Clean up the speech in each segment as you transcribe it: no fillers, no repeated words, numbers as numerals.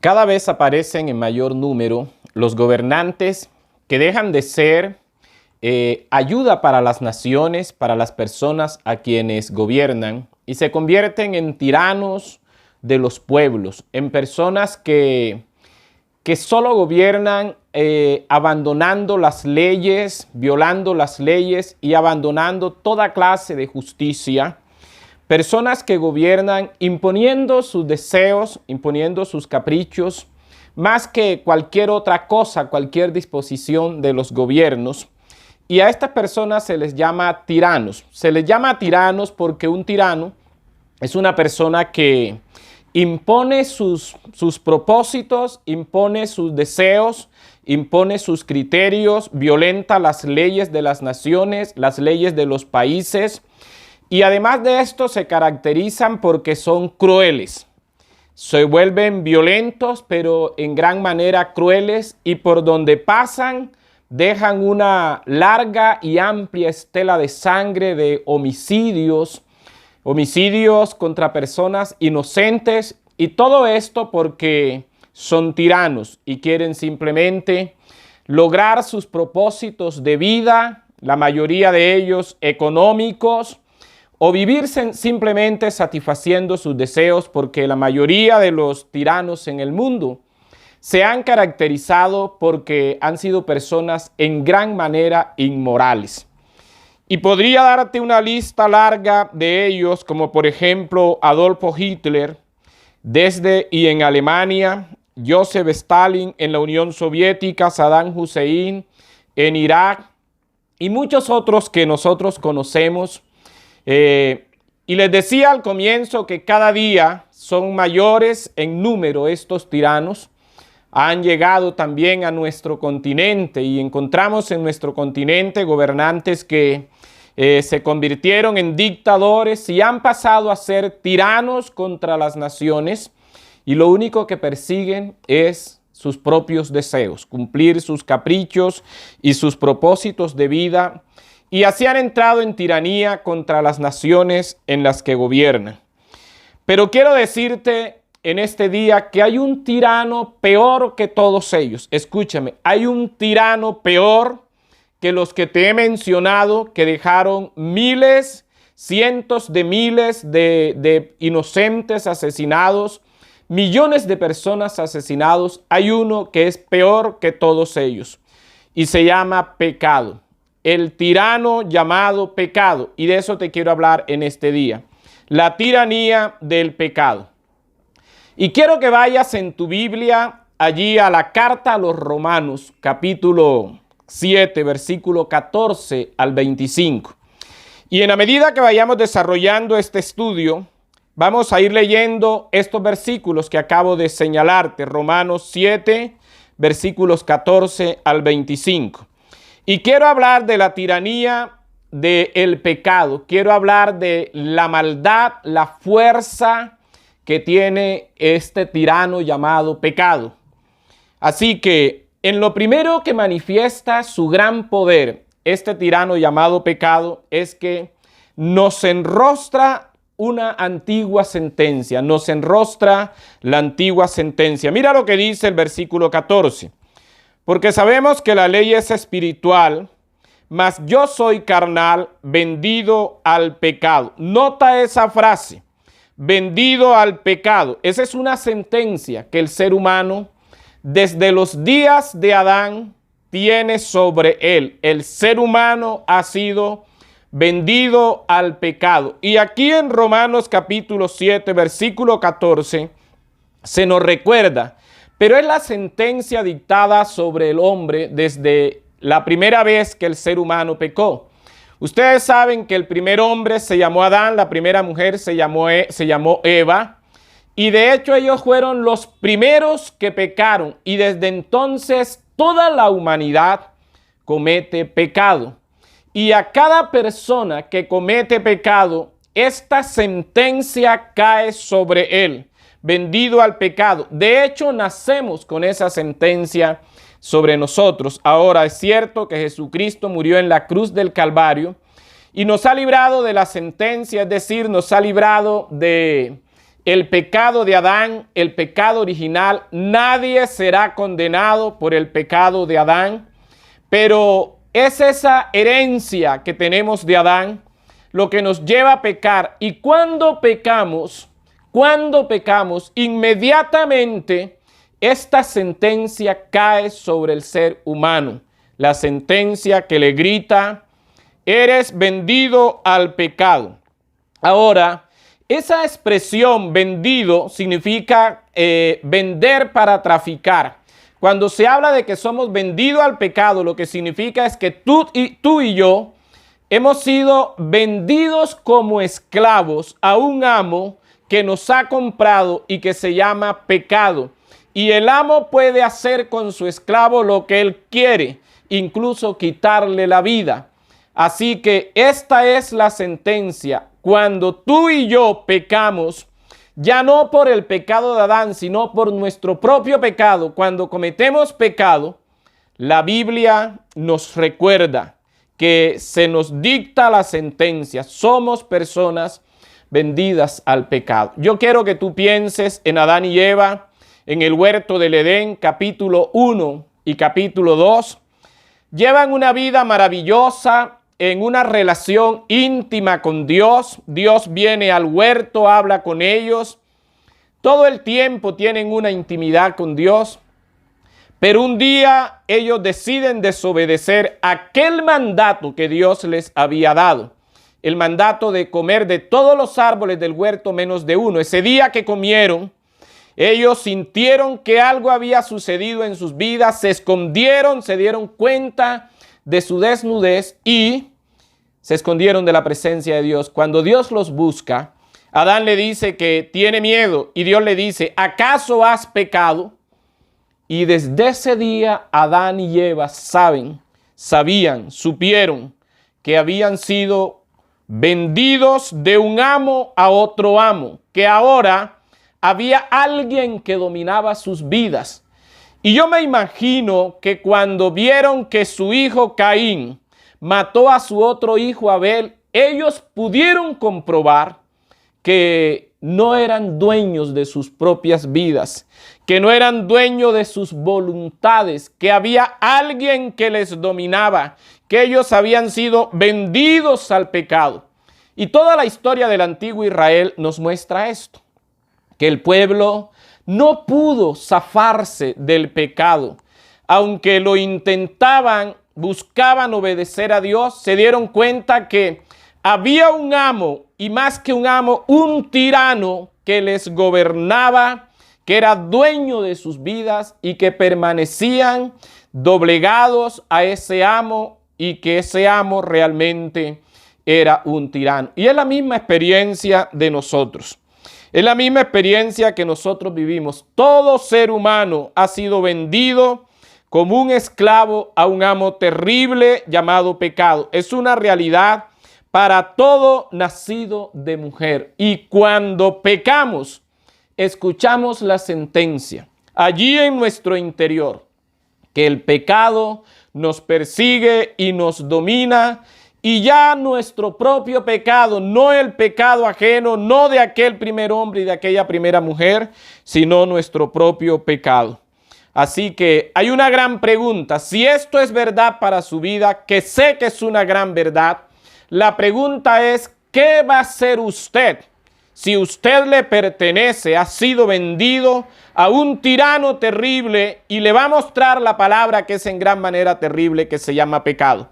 Cada vez aparecen en mayor número los gobernantes que dejan de ser ayuda para las naciones, para las personas a quienes gobiernan, y se convierten en tiranos de los pueblos, en personas que solo gobiernan abandonando las leyes, violando las leyes y abandonando toda clase de justicia. Personas que gobiernan imponiendo sus deseos, imponiendo sus caprichos, más que cualquier otra cosa, cualquier disposición de los gobiernos. Y a estas personas se les llama tiranos. Se les llama tiranos porque un tirano es una persona que impone sus propósitos, impone sus deseos, impone sus criterios, violenta las leyes de las naciones, las leyes de los países. Y además de esto se caracterizan porque son crueles. Se vuelven violentos, pero en gran manera crueles, y por donde pasan dejan una larga y amplia estela de sangre, de homicidios contra personas inocentes, y todo esto porque son tiranos y quieren simplemente lograr sus propósitos de vida, la mayoría de ellos económicos, o vivir simplemente satisfaciendo sus deseos, porque la mayoría de los tiranos en el mundo se han caracterizado porque han sido personas en gran manera inmorales. Y podría darte una lista larga de ellos, como por ejemplo Adolfo Hitler desde y en Alemania, Joseph Stalin en la Unión Soviética, Saddam Hussein en Irak y muchos otros que nosotros conocemos. Y les decía al comienzo que cada día son mayores en número estos tiranos. Han llegado también a nuestro continente y encontramos en nuestro continente gobernantes que se convirtieron en dictadores y han pasado a ser tiranos contra las naciones, y lo único que persiguen es sus propios deseos, cumplir sus caprichos y sus propósitos de vida. Y así han entrado en tiranía contra las naciones en las que gobiernan. Pero quiero decirte en este día que hay un tirano peor que todos ellos. Escúchame, hay un tirano peor que los que te he mencionado, que dejaron miles, cientos de miles de inocentes asesinados, millones de personas asesinados. Hay uno que es peor que todos ellos y se llama pecado. El tirano llamado pecado, y de eso te quiero hablar en este día. La tiranía del pecado. Y quiero que vayas en tu Biblia allí a la carta a los Romanos, capítulo 7, versículo 14 al 25. Y en la medida que vayamos desarrollando este estudio, vamos a ir leyendo estos versículos que acabo de señalarte. Romanos 7, versículos 14 al 25. Y quiero hablar de la tiranía del pecado. Quiero hablar de la maldad, la fuerza que tiene este tirano llamado pecado. Así que en lo primero que manifiesta su gran poder, este tirano llamado pecado, es que nos enrostra una antigua sentencia. Nos enrostra la antigua sentencia. Mira lo que dice el versículo 14. Porque sabemos que la ley es espiritual, mas yo soy carnal, vendido al pecado. Nota esa frase, vendido al pecado. Esa es una sentencia que el ser humano, desde los días de Adán, tiene sobre él. El ser humano ha sido vendido al pecado. Y aquí en Romanos capítulo 7, versículo 14, se nos recuerda. Pero es la sentencia dictada sobre el hombre desde la primera vez que el ser humano pecó. Ustedes saben que el primer hombre se llamó Adán, la primera mujer se llamó Eva. Y de hecho ellos fueron los primeros que pecaron. Y desde entonces toda la humanidad comete pecado. Y a cada persona que comete pecado, esta sentencia cae sobre él. Vendido al pecado. De hecho, nacemos con esa sentencia sobre nosotros. Ahora, es cierto que Jesucristo murió en la cruz del Calvario y nos ha librado de la sentencia, es decir, nos ha librado de el pecado de Adán, el pecado original. Nadie será condenado por el pecado de Adán, pero es esa herencia que tenemos de Adán lo que nos lleva a pecar. Y cuando pecamos, inmediatamente esta sentencia cae sobre el ser humano. La sentencia que le grita: eres vendido al pecado. Ahora, esa expresión vendido significa vender para traficar. Cuando se habla de que somos vendidos al pecado, lo que significa es que tú y yo hemos sido vendidos como esclavos a un amo que nos ha comprado y que se llama pecado. Y el amo puede hacer con su esclavo lo que él quiere, incluso quitarle la vida. Así que esta es la sentencia. Cuando tú y yo pecamos, ya no por el pecado de Adán, sino por nuestro propio pecado, cuando cometemos pecado, la Biblia nos recuerda que se nos dicta la sentencia. Somos personas vendidas al pecado. Yo quiero que tú pienses en Adán y Eva en el huerto del Edén, capítulo 1 y capítulo 2. Llevan una vida maravillosa en una relación íntima con Dios. Dios viene al huerto, habla con ellos. Todo el tiempo tienen una intimidad con Dios. Pero un día ellos deciden desobedecer aquel mandato que Dios les había dado. El mandato de comer de todos los árboles del huerto menos de uno. Ese día que comieron, ellos sintieron que algo había sucedido en sus vidas, se escondieron, se dieron cuenta de su desnudez y se escondieron de la presencia de Dios. Cuando Dios los busca, Adán le dice que tiene miedo y Dios le dice: ¿acaso has pecado? Y desde ese día Adán y Eva supieron que habían sido vendidos de un amo a otro amo, que ahora había alguien que dominaba sus vidas. Y yo me imagino que cuando vieron que su hijo Caín mató a su otro hijo Abel, ellos pudieron comprobar que no eran dueños de sus propias vidas, que no eran dueños de sus voluntades, que había alguien que les dominaba, que ellos habían sido vendidos al pecado. Y toda la historia del antiguo Israel nos muestra esto, que el pueblo no pudo zafarse del pecado. Aunque lo intentaban, buscaban obedecer a Dios, se dieron cuenta que había un amo, y más que un amo, un tirano que les gobernaba, que era dueño de sus vidas y que permanecían doblegados a ese amo, y que ese amo realmente era un tirano. Y es la misma experiencia de nosotros. Es la misma experiencia que nosotros vivimos. Todo ser humano ha sido vendido como un esclavo a un amo terrible llamado pecado. Es una realidad para todo nacido de mujer. Y cuando pecamos, escuchamos la sentencia allí en nuestro interior, que el pecado nos persigue y nos domina, y ya nuestro propio pecado, no el pecado ajeno, no de aquel primer hombre y de aquella primera mujer, sino nuestro propio pecado. Así que hay una gran pregunta. Si esto es verdad para su vida, que sé que es una gran verdad, la pregunta es: ¿qué va a hacer usted? Si usted le pertenece, ha sido vendido a un tirano terrible y le va a mostrar la palabra que es en gran manera terrible, que se llama pecado.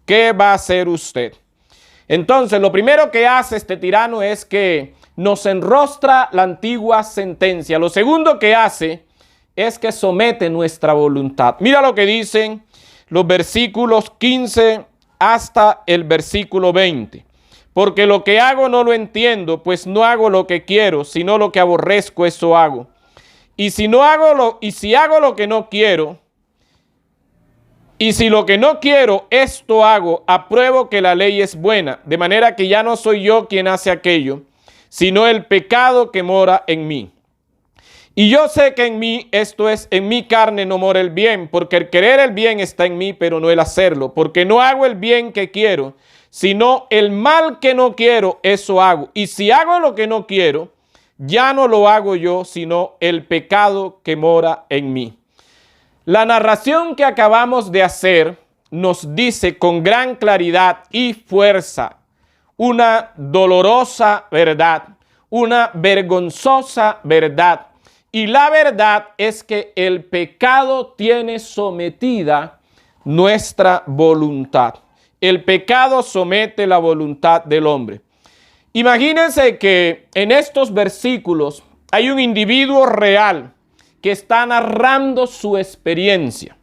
¿Qué va a hacer usted? Entonces, lo primero que hace este tirano es que nos enrostra la antigua sentencia. Lo segundo que hace es que somete nuestra voluntad. Mira lo que dicen los versículos 15 hasta el versículo 20. Porque lo que hago no lo entiendo, pues no hago lo que quiero, sino lo que aborrezco, eso hago. Y si hago lo que no quiero, y si lo que no quiero, esto hago, apruebo que la ley es buena, de manera que ya no soy yo quien hace aquello, sino el pecado que mora en mí. Y yo sé que en mí, esto es, en mi carne no mora el bien, porque el querer el bien está en mí, pero no el hacerlo, porque no hago el bien que quiero, sino el mal que no quiero, eso hago. Y si hago lo que no quiero, ya no lo hago yo, sino el pecado que mora en mí. La narración que acabamos de hacer nos dice con gran claridad y fuerza una dolorosa verdad, una vergonzosa verdad. Y la verdad es que el pecado tiene sometida nuestra voluntad. El pecado somete la voluntad del hombre. Imagínense que en estos versículos hay un individuo real que está narrando su experiencia.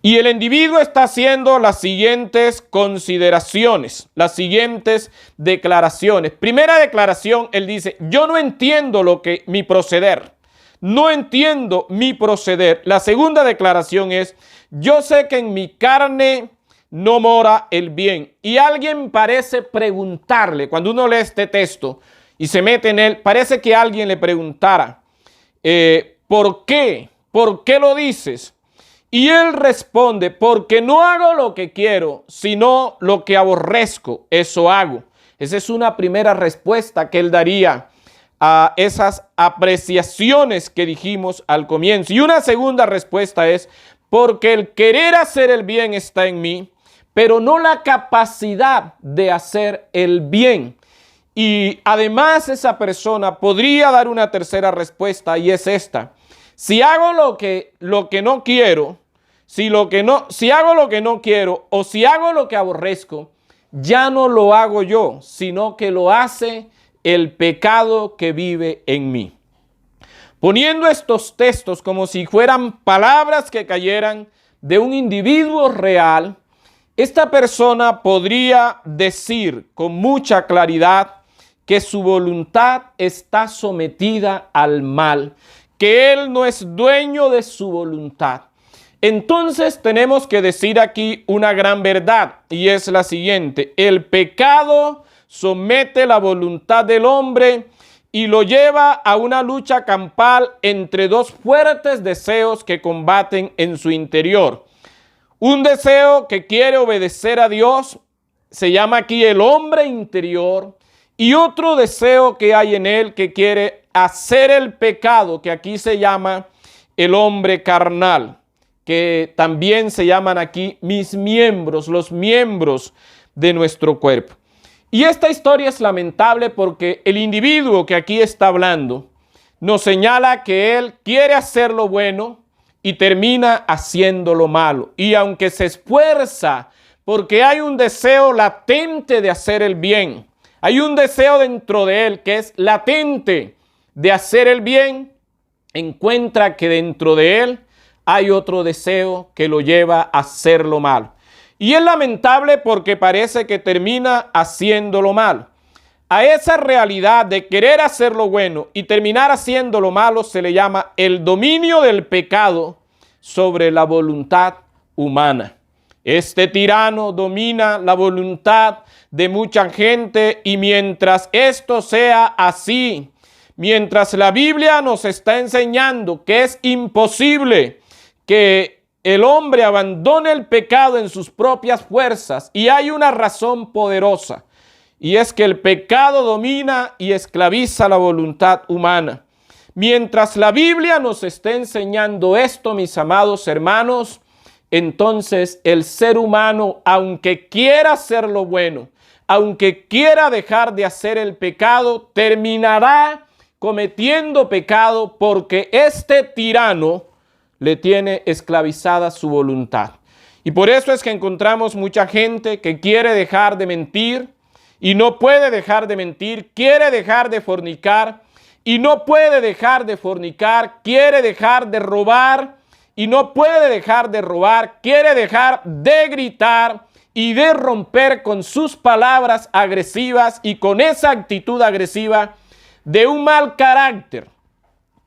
Y el individuo está haciendo las siguientes consideraciones, las siguientes declaraciones. Primera declaración, él dice, yo no entiendo mi proceder. No entiendo mi proceder. La segunda declaración es, yo sé que en mi carne no mora el bien. Y alguien parece preguntarle, cuando uno lee este texto y se mete en él, parece que alguien le preguntara, ¿por qué? ¿Por qué lo dices? Y él responde, porque no hago lo que quiero, sino lo que aborrezco, eso hago. Esa es una primera respuesta que él daría a esas apreciaciones que dijimos al comienzo. Y una segunda respuesta es, porque el querer hacer el bien está en mí, pero no la capacidad de hacer el bien. Y además esa persona podría dar una tercera respuesta y es esta. Si hago lo que no quiero, si hago lo que no quiero o si hago lo que aborrezco, ya no lo hago yo, sino que lo hace el pecado que vive en mí. Poniendo estos textos como si fueran palabras que cayeran de un individuo real, esta persona podría decir con mucha claridad que su voluntad está sometida al mal, que él no es dueño de su voluntad. Entonces tenemos que decir aquí una gran verdad y es la siguiente: el pecado somete la voluntad del hombre y lo lleva a una lucha campal entre dos fuertes deseos que combaten en su interior. Un deseo que quiere obedecer a Dios, se llama aquí el hombre interior, y otro deseo que hay en él que quiere hacer el pecado, que aquí se llama el hombre carnal, que también se llaman aquí mis miembros, los miembros de nuestro cuerpo. Y esta historia es lamentable porque el individuo que aquí está hablando nos señala que él quiere hacer lo bueno y termina haciendo lo malo. Y aunque se esfuerza porque hay un deseo latente de hacer el bien, hay un deseo dentro de él que es latente de hacer el bien, encuentra que dentro de él hay otro deseo que lo lleva a hacer lo malo. Y es lamentable porque parece que termina haciendo lo malo. A esa realidad de querer hacer lo bueno y terminar haciendo lo malo se le llama el dominio del pecado sobre la voluntad humana. Este tirano domina la voluntad de mucha gente y mientras esto sea así, mientras la Biblia nos está enseñando que es imposible que el hombre abandone el pecado en sus propias fuerzas y hay una razón poderosa y es que el pecado domina y esclaviza la voluntad humana. Mientras la Biblia nos esté enseñando esto, mis amados hermanos, entonces el ser humano, aunque quiera hacer lo bueno, aunque quiera dejar de hacer el pecado, terminará cometiendo pecado porque este tirano le tiene esclavizada su voluntad. Y por eso es que encontramos mucha gente que quiere dejar de mentir y no puede dejar de mentir, quiere dejar de fornicar y no puede dejar de fornicar, quiere dejar de robar y no puede dejar de robar, quiere dejar de gritar y de romper con sus palabras agresivas y con esa actitud agresiva de un mal carácter.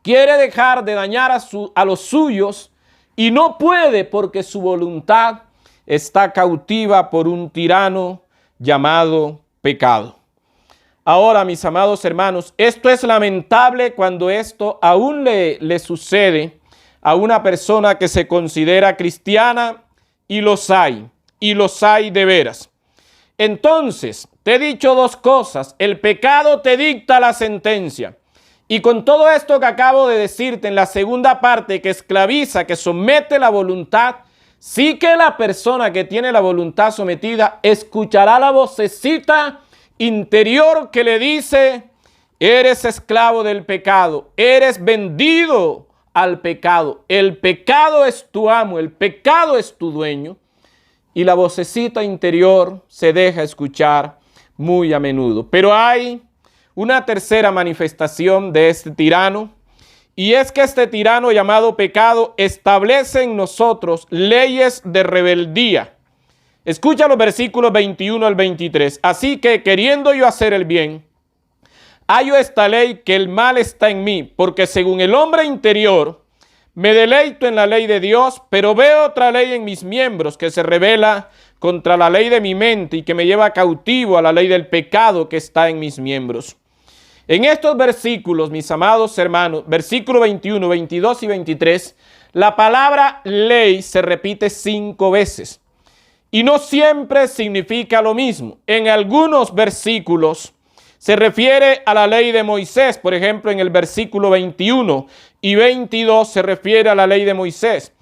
Quiere dejar de dañar a los suyos y no puede porque su voluntad está cautiva por un tirano llamado pecado. Ahora, mis amados hermanos, esto es lamentable cuando esto aún le sucede a una persona que se considera cristiana y los hay de veras. Entonces, te he dicho dos cosas. El pecado te dicta la sentencia. Y con todo esto que acabo de decirte en la segunda parte, que esclaviza, que somete la voluntad, sí que la persona que tiene la voluntad sometida escuchará la vocecita interior que le dice: eres esclavo del pecado, eres vendido al pecado, el pecado es tu amo, el pecado es tu dueño. Y la vocecita interior se deja escuchar muy a menudo. Pero hay una tercera manifestación de este tirano, y es que este tirano llamado pecado establece en nosotros leyes de rebeldía. Escucha los versículos 21 al 23. Así que, queriendo yo hacer el bien, hallo esta ley, que el mal está en mí, porque según el hombre interior me deleito en la ley de Dios, pero veo otra ley en mis miembros que se rebela contra la ley de mi mente y que me lleva cautivo a la ley del pecado que está en mis miembros. En estos versículos, mis amados hermanos, versículo 21, 22 y 23, la palabra ley se repite 5 veces. Y no siempre significa lo mismo. En algunos versículos se refiere a la ley de Moisés. Por ejemplo, en el versículo 21 y 22 se refiere a la ley de Moisés.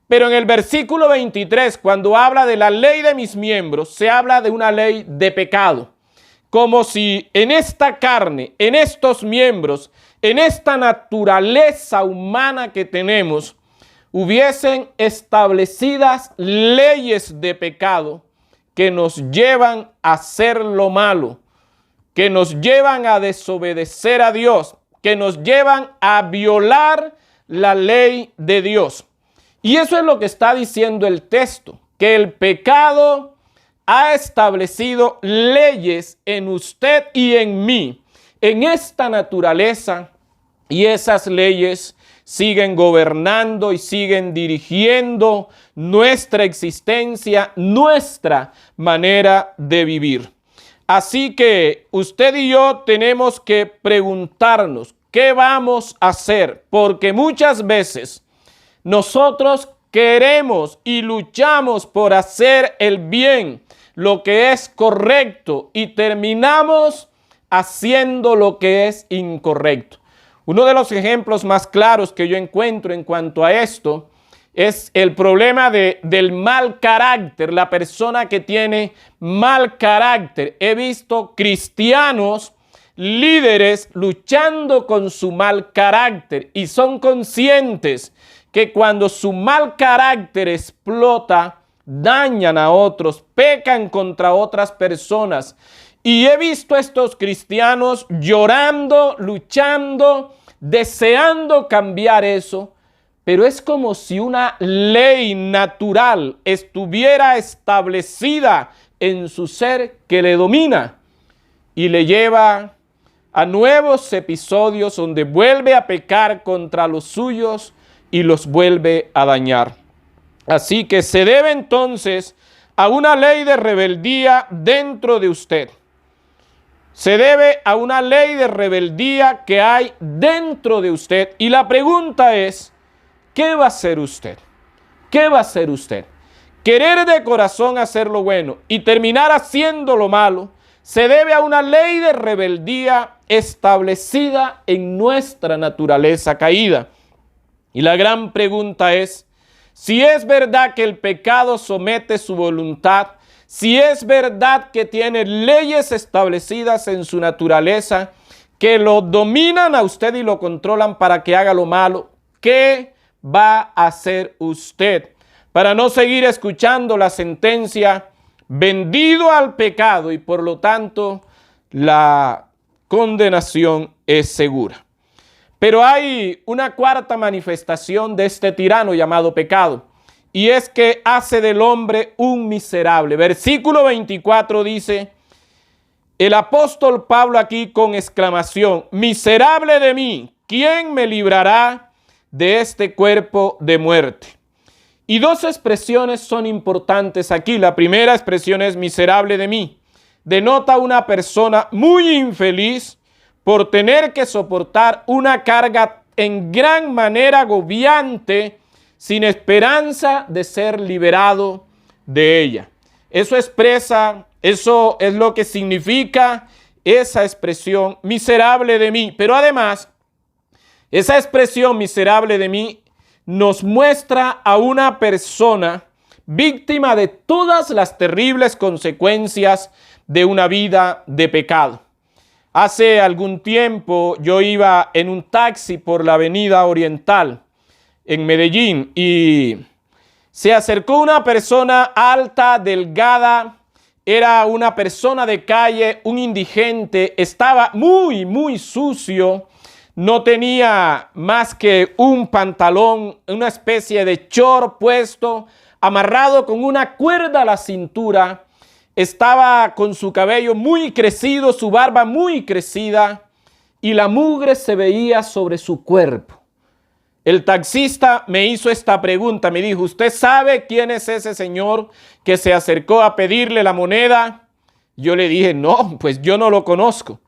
Pero en el versículo 23, cuando habla de la ley de mis miembros, se habla de una ley de pecado. Como si en esta carne, en estos miembros, en esta naturaleza humana que tenemos, hubiesen establecidas leyes de pecado que nos llevan a hacer lo malo, que nos llevan a desobedecer a Dios, que nos llevan a violar la ley de Dios. Y eso es lo que está diciendo el texto, que el pecado ha establecido leyes en usted y en mí, en esta naturaleza, y esas leyes siguen gobernando y siguen dirigiendo nuestra existencia, nuestra manera de vivir. Así que usted y yo tenemos que preguntarnos qué vamos a hacer, porque muchas veces nosotros queremos y luchamos por hacer el bien, lo que es correcto, y terminamos haciendo lo que es incorrecto. Uno de los ejemplos más claros que yo encuentro en cuanto a esto es el problema del mal carácter, la persona que tiene mal carácter. He visto cristianos, líderes, luchando con su mal carácter, y son conscientes que cuando su mal carácter explota, dañan a otros, pecan contra otras personas. Y he visto a estos cristianos llorando, luchando, deseando cambiar eso, pero es como si una ley natural estuviera establecida en su ser que le domina y le lleva a nuevos episodios donde vuelve a pecar contra los suyos y los vuelve a dañar. Así que se debe entonces a una ley de rebeldía dentro de usted. Se debe a una ley de rebeldía que hay dentro de usted. Y la pregunta es, ¿qué va a hacer usted? ¿Qué va a hacer usted? Querer de corazón hacer lo bueno y terminar haciendo lo malo se debe a una ley de rebeldía establecida en nuestra naturaleza caída. Y la gran pregunta es, si es verdad que el pecado somete su voluntad, si es verdad que tiene leyes establecidas en su naturaleza que lo dominan a usted y lo controlan para que haga lo malo, ¿qué va a hacer usted para no seguir escuchando la sentencia vendido al pecado y por lo tanto la condenación es segura? Pero hay una cuarta manifestación de este tirano llamado pecado, y es que hace del hombre un miserable. Versículo 24 dice, el apóstol Pablo aquí con exclamación, miserable de mí, ¿quién me librará de este cuerpo de muerte? Y dos expresiones son importantes aquí. La primera expresión es miserable de mí. Denota una persona muy infeliz por tener que soportar una carga en gran manera agobiante, sin esperanza de ser liberado de ella. Eso es lo que significa esa expresión, miserable de mí. Pero además, Esa expresión miserable de mí nos muestra a una persona víctima de todas las terribles consecuencias de una vida de pecado. Hace algún tiempo yo iba en un taxi por la avenida Oriental en Medellín y se acercó una persona alta, delgada, era una persona de calle, un indigente, estaba muy sucio, no tenía más que un pantalón, una especie de short puesto, amarrado con una cuerda a la cintura, estaba con su cabello muy crecido, su barba muy crecida y la mugre se veía sobre su cuerpo. El taxista me hizo esta pregunta, me dijo, ¿usted sabe quién es ese señor que se acercó a pedirle la moneda? Yo le dije, no, pues yo no lo conozco.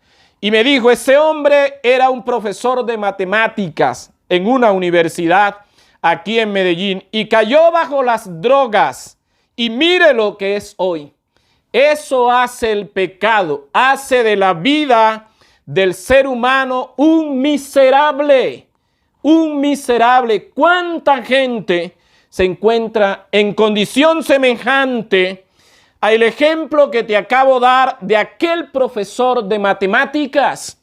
Y me dijo, ese hombre era un profesor de matemáticas en una universidad aquí en Medellín y cayó bajo las drogas. Y mire lo que es hoy. Eso hace el pecado, hace de la vida del ser humano un miserable. Un miserable. ¿Cuánta gente se encuentra en condición semejante al ejemplo que te acabo de dar de aquel profesor de matemáticas?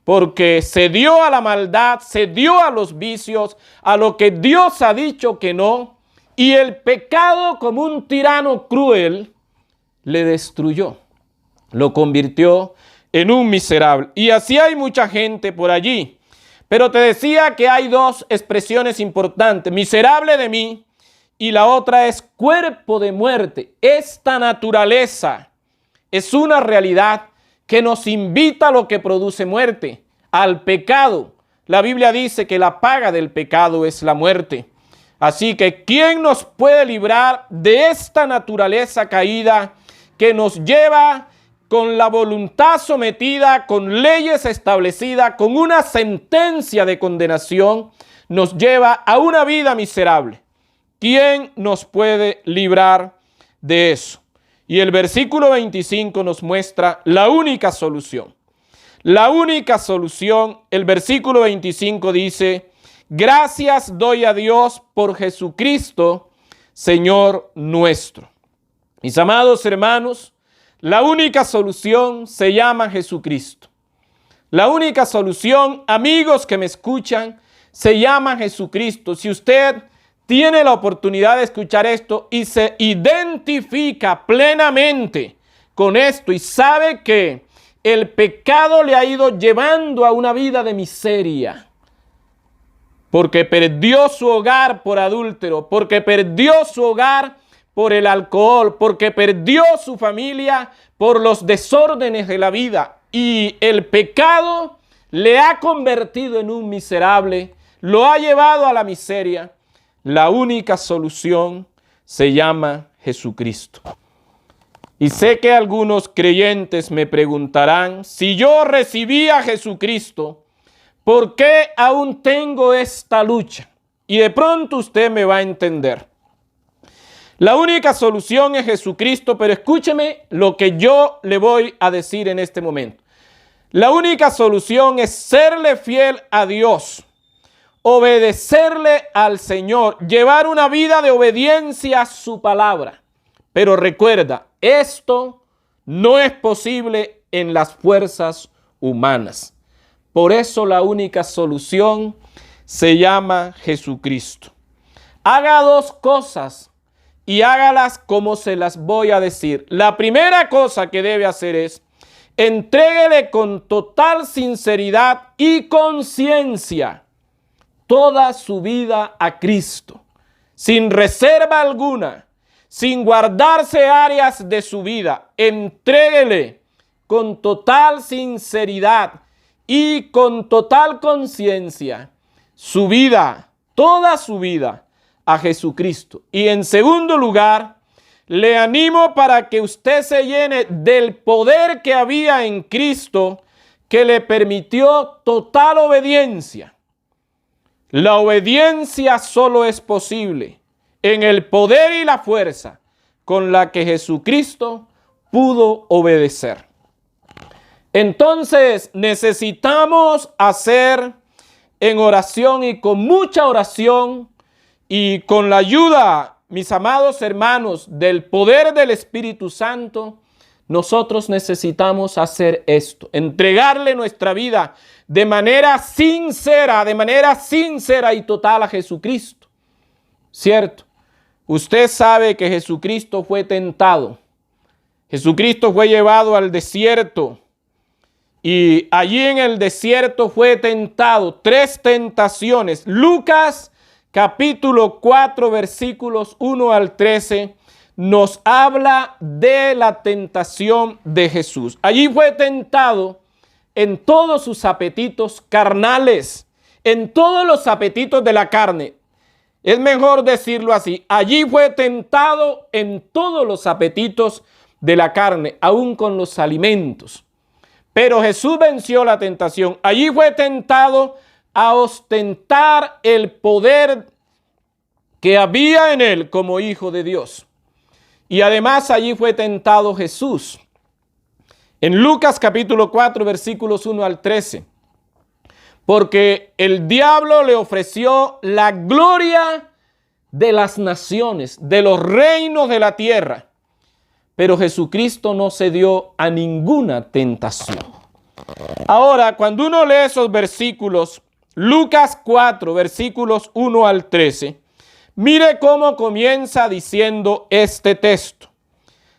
Porque se dio a la maldad, se dio a los vicios, a lo que Dios ha dicho que no, y el pecado, como un tirano cruel, le destruyó, lo convirtió en un miserable. Y así hay mucha gente por allí. Pero te decía que hay dos expresiones importantes, miserable de mí y la otra es cuerpo de muerte. Esta naturaleza es una realidad que nos invita a lo que produce muerte, al pecado. La Biblia dice que la paga del pecado es la muerte. Así que ¿quién nos puede librar de esta naturaleza caída que nos lleva con la voluntad sometida, con leyes establecidas, con una sentencia de condenación, nos lleva a una vida miserable? ¿Quién nos puede librar de eso? Y el versículo 25 nos muestra la única solución. La única solución, el versículo 25 dice, gracias doy a Dios por Jesucristo, Señor nuestro. Mis amados hermanos, la única solución se llama Jesucristo. La única solución, amigos que me escuchan, se llama Jesucristo. Si usted tiene la oportunidad de escuchar esto y se identifica plenamente con esto y sabe que el pecado le ha ido llevando a una vida de miseria, porque perdió su hogar por adúltero, porque perdió su hogar por el alcohol, porque perdió su familia por los desórdenes de la vida y el pecado le ha convertido en un miserable, lo ha llevado a la miseria. La única solución se llama Jesucristo. Y sé que algunos creyentes me preguntarán, si yo recibí a Jesucristo, ¿por qué aún tengo esta lucha? Y de pronto usted me va a entender. La única solución es Jesucristo, pero escúcheme lo que yo le voy a decir en este momento. La única solución es serle fiel a Dios, obedecerle al Señor, llevar una vida de obediencia a su palabra. Pero recuerda, esto no es posible en las fuerzas humanas. Por eso la única solución se llama Jesucristo. Haga dos cosas y hágalas como se las voy a decir. La primera cosa que debe hacer es entréguele con total sinceridad y conciencia toda su vida a Cristo, sin reserva alguna, sin guardarse áreas de su vida. Entréguele con total sinceridad y con total conciencia su vida, toda su vida, a Jesucristo. Y en segundo lugar, le animo para que usted se llene del poder que había en Cristo, que le permitió total obediencia. La obediencia solo es posible en el poder y la fuerza con la que Jesucristo pudo obedecer. Entonces necesitamos hacer en oración y con mucha oración y con la ayuda, mis amados hermanos, del poder del Espíritu Santo, nosotros necesitamos hacer esto, entregarle nuestra vida de manera sincera y total a Jesucristo. ¿Cierto? Usted sabe que Jesucristo fue tentado. Jesucristo fue llevado al desierto y allí en el desierto fue tentado. 3 tentaciones. Lucas capítulo 4 versículos 1 al 13 nos habla de la tentación de Jesús. Allí fue tentado en todos sus apetitos carnales, en todos los apetitos de la carne. Es mejor decirlo así. Allí fue tentado en todos los apetitos de la carne, aún con los alimentos. Pero Jesús venció la tentación. Allí fue tentado a ostentar el poder que había en él como hijo de Dios. Y además allí fue tentado Jesús. En Lucas capítulo 4 versículos 1 al 13. Porque el diablo le ofreció la gloria de las naciones, de los reinos de la tierra. Pero Jesucristo no cedió a ninguna tentación. Ahora, cuando uno lee esos versículos, Lucas 4 versículos 1 al 13, mire cómo comienza diciendo este texto.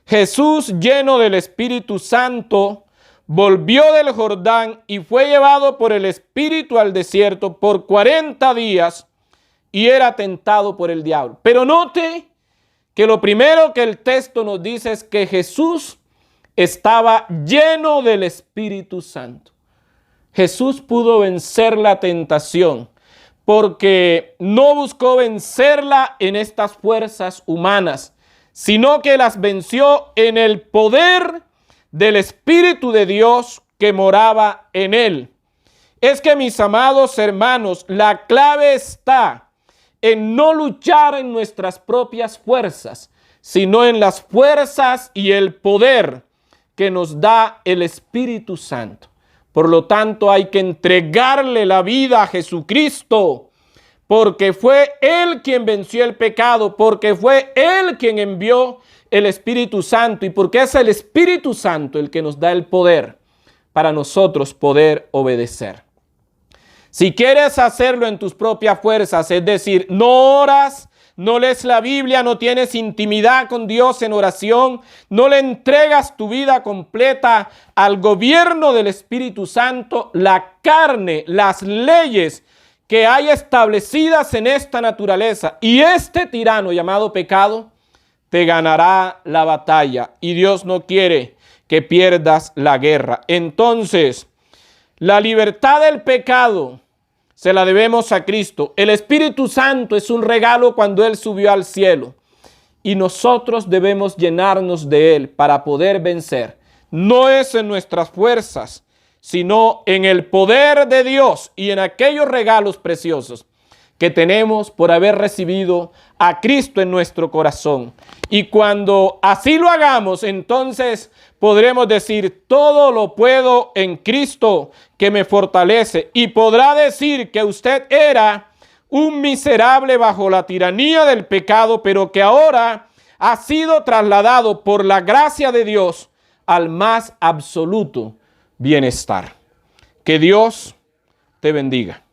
Jesús, lleno del Espíritu Santo, volvió del Jordán y fue llevado por el Espíritu al desierto por 40 días y era tentado por el diablo. Pero note que lo primero que el texto nos dice es que Jesús estaba lleno del Espíritu Santo. Jesús pudo vencer la tentación porque no buscó vencerla en estas fuerzas humanas, sino que las venció en el poder del Espíritu de Dios que moraba en él. Es que, mis amados hermanos, la clave está en no luchar en nuestras propias fuerzas, sino en las fuerzas y el poder que nos da el Espíritu Santo. Por lo tanto, hay que entregarle la vida a Jesucristo, porque fue Él quien venció el pecado, porque fue Él quien envió el Espíritu Santo y porque es el Espíritu Santo el que nos da el poder para nosotros poder obedecer. Si quieres hacerlo en tus propias fuerzas, es decir, no oras, no lees la Biblia, no tienes intimidad con Dios en oración, no le entregas tu vida completa al gobierno del Espíritu Santo, la carne, las leyes que hay establecidas en esta naturaleza y este tirano llamado pecado te ganará la batalla y Dios no quiere que pierdas la guerra. Entonces, la libertad del pecado se la debemos a Cristo. El Espíritu Santo es un regalo cuando Él subió al cielo y nosotros debemos llenarnos de Él para poder vencer. No es en nuestras fuerzas, sino en el poder de Dios y en aquellos regalos preciosos que tenemos por haber recibido a Cristo en nuestro corazón. Y cuando así lo hagamos, entonces podremos decir, todo lo puedo en Cristo que me fortalece. Y podrá decir que usted era un miserable bajo la tiranía del pecado, pero que ahora ha sido trasladado por la gracia de Dios al más absoluto bienestar. Que Dios te bendiga.